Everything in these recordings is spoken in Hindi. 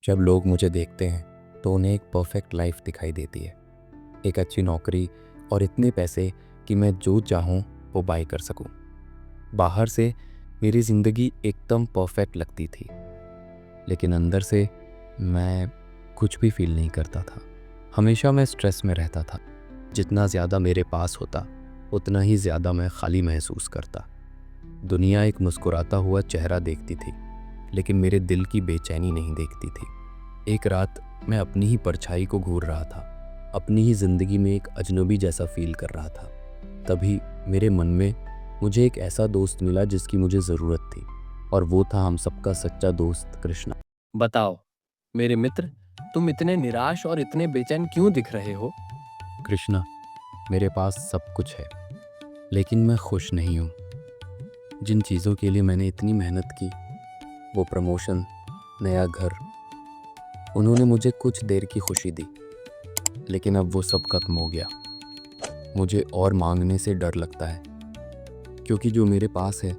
जब लोग मुझे देखते हैं तो उन्हें एक परफेक्ट लाइफ दिखाई देती है, एक अच्छी नौकरी और इतने पैसे कि मैं जो चाहूँ वो बाय कर सकूँ। बाहर से मेरी ज़िंदगी एकदम परफेक्ट लगती थी, लेकिन अंदर से मैं कुछ भी फील नहीं करता था। हमेशा मैं स्ट्रेस में रहता था। जितना ज़्यादा मेरे पास होता उतना ही ज़्यादा मैं खाली महसूस करता। दुनिया एक मुस्कुराता हुआ चेहरा देखती थी, लेकिन मेरे दिल की बेचैनी नहीं देखती थी। एक रात मैं अपनी ही परछाई को घूर रहा था, अपनी ही ज़िंदगी में एक अजनबी जैसा फील कर रहा था। तभी मेरे मन में मुझे एक ऐसा दोस्त मिला जिसकी मुझे ज़रूरत थी, और वो था हम सबका सच्चा दोस्त कृष्णा। बताओ मेरे मित्र, तुम इतने निराश और इतने बेचैन क्यों दिख रहे हो? कृष्णा, मेरे पास सब कुछ है, लेकिन मैं खुश नहीं हूँ। जिन चीज़ों के लिए मैंने इतनी मेहनत की, वो प्रमोशन, नया घर, उन्होंने मुझे कुछ देर की खुशी दी, लेकिन अब वो सब खत्म हो गया। मुझे और मांगने से डर लगता है, क्योंकि जो मेरे पास है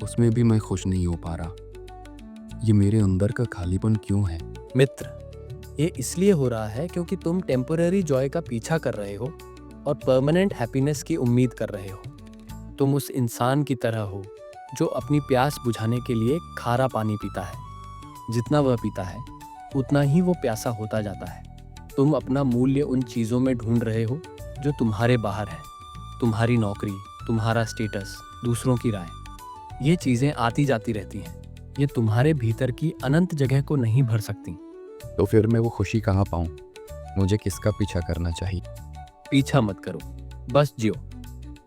उसमें भी मैं खुश नहीं हो पा रहा। ये मेरे अंदर का खालीपन क्यों है? मित्र, ये इसलिए हो रहा है क्योंकि तुम टेम्पररी जॉय का पीछा कर रहे हो और परमानेंट हैप्पीनेस की उम्मीद कर रहे हो। तुम उस इंसान की तरह हो जो अपनी प्यास बुझाने के लिए खारा पानी पीता है। जितना वह पीता है उतना ही वो प्यासा होता जाता है। तुम अपना मूल्य उन चीज़ों में ढूंढ रहे हो जो तुम्हारे बाहर है। तुम्हारी नौकरी, तुम्हारा स्टेटस, दूसरों की राय, ये चीज़ें आती जाती रहती हैं। ये तुम्हारे भीतर की अनंत जगह को नहीं भर सकती। तो फिर मैं वो खुशी कहाँ पाऊँ? मुझे किसका पीछा करना चाहिए? पीछा मत करो, बस जियो।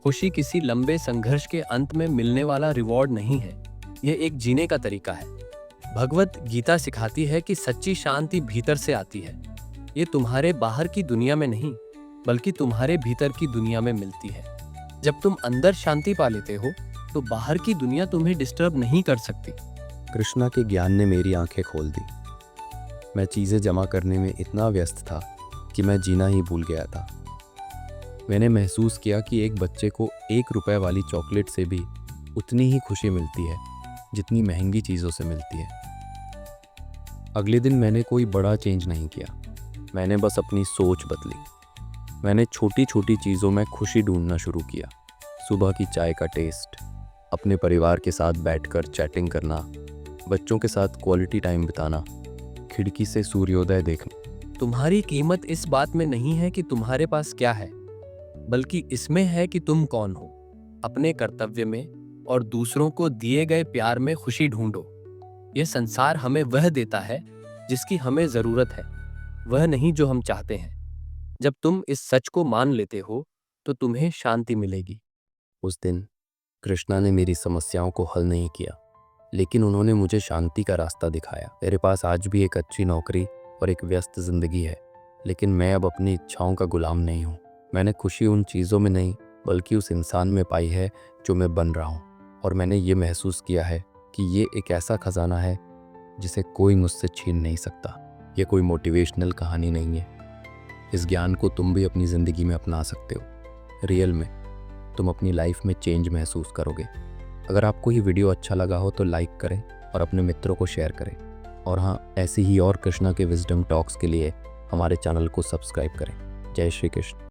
खुशी किसी लंबे संघर्ष के अंत में मिलने वाला रिवॉर्ड नहीं है, यह एक जीने का तरीका है। भगवत गीता सिखाती है कि सच्ची शांति भीतर से आती है। ये तुम्हारे बाहर की दुनिया में नहीं, बल्कि तुम्हारे भीतर की दुनिया में मिलती है। जब तुम अंदर शांति पा लेते हो तो बाहर की दुनिया तुम्हें डिस्टर्ब नहीं कर सकती। कृष्णा के ज्ञान ने मेरी आंखें खोल दी। मैं चीज़ें जमा करने में इतना व्यस्त था कि मैं जीना ही भूल गया था। मैंने महसूस किया कि एक बच्चे को 1 रुपए वाली चॉकलेट से भी उतनी ही खुशी मिलती है जितनी महंगी चीज़ों से मिलती है। अगले दिन मैंने कोई बड़ा चेंज नहीं किया, मैंने बस अपनी सोच बदली। मैंने छोटी छोटी चीज़ों में खुशी ढूंढना शुरू किया। सुबह की चाय का टेस्ट, अपने परिवार के साथ बैठकर चैटिंग करना, बच्चों के साथ क्वालिटी टाइम बिताना, खिड़की से सूर्योदय देखना। तुम्हारी कीमत इस बात में नहीं है कि तुम्हारे पास क्या है, बल्कि इसमें है कि तुम कौन हो। अपने कर्तव्य में और दूसरों को दिए गए प्यार में खुशी ढूंढो। यह संसार हमें वह देता है जिसकी हमें जरूरत है, वह नहीं जो हम चाहते हैं। जब तुम इस सच को मान लेते हो तो तुम्हें शांति मिलेगी। उस दिन कृष्णा ने मेरी समस्याओं को हल नहीं किया, लेकिन उन्होंने मुझे शांति का रास्ता दिखाया। मेरे पास आज भी एक अच्छी नौकरी और एक व्यस्त जिंदगी है, लेकिन मैं अब अपनी इच्छाओं का गुलाम नहीं हूँ। मैंने खुशी उन चीज़ों में नहीं, बल्कि उस इंसान में पाई है जो मैं बन रहा हूँ। और मैंने ये महसूस किया है कि ये एक ऐसा खजाना है जिसे कोई मुझसे छीन नहीं सकता। ये कोई मोटिवेशनल कहानी नहीं है। इस ज्ञान को तुम भी अपनी ज़िंदगी में अपना सकते हो। रियल में तुम अपनी लाइफ में चेंज महसूस करोगे। अगर आपको ये वीडियो अच्छा लगा हो तो लाइक करें और अपने मित्रों को शेयर करें। और हाँ, ऐसी ही और कृष्णा के विजडम टॉक्स के लिए हमारे चैनल को सब्सक्राइब करें। जय श्री कृष्ण।